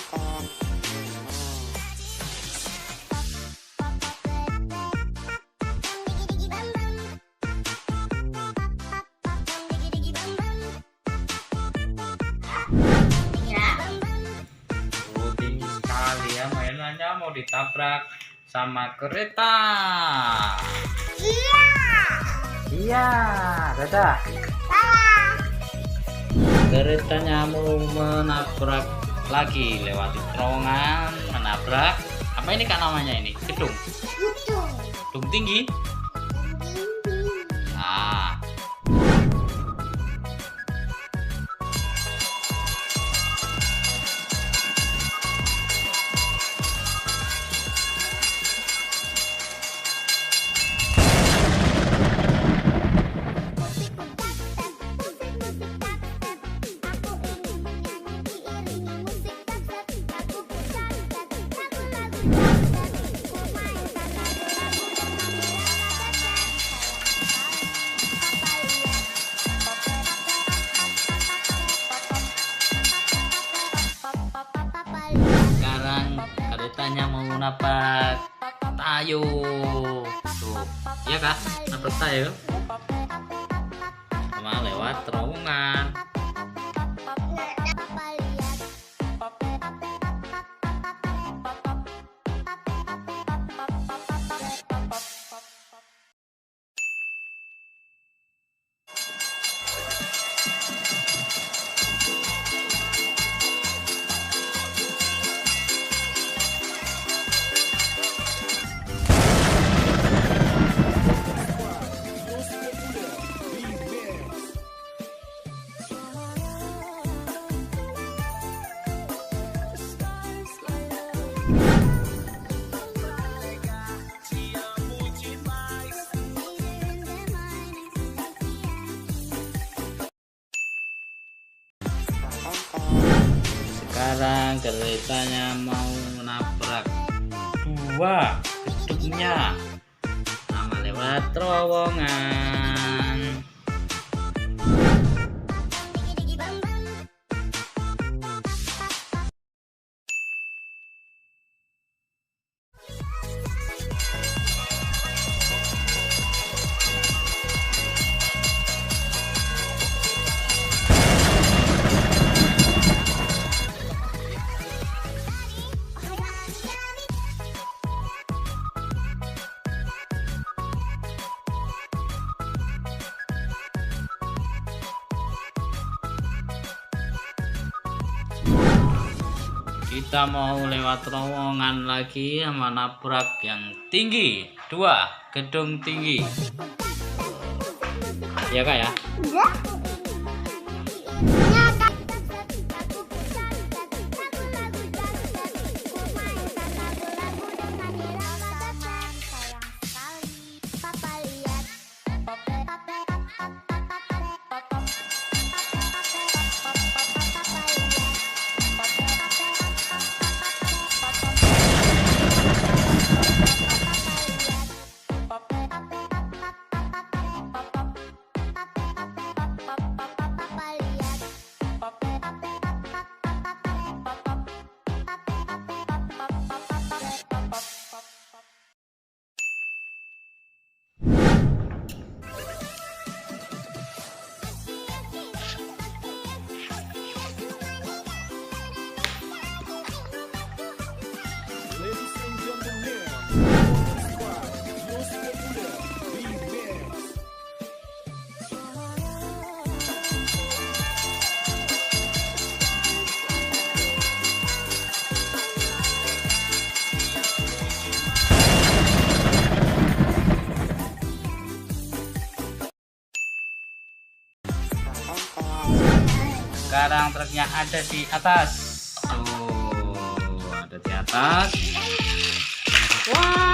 Tinggi sekali ya, mainannya mau ditabrak sama kereta. Iya, dadah. Keretanya mau menabrak lagi, lewati terowongan, menabrak. Apa ini kak namanya ini? Gedung. Gedung tinggi. Nah. Sekarang keretanya mau nabrak tayo. Tuh, iya kak, nabrak tayo sama lewat terowongan. Sekarang keretanya mau menabrak dua gedungnya sama lewat terowongan. Kita mau lewat terowongan lagi sama nabrak yang tinggi, dua gedung tinggi. Ya kak ya? Sekarang truknya ada di atas. Tuh, ada di atas. Wow.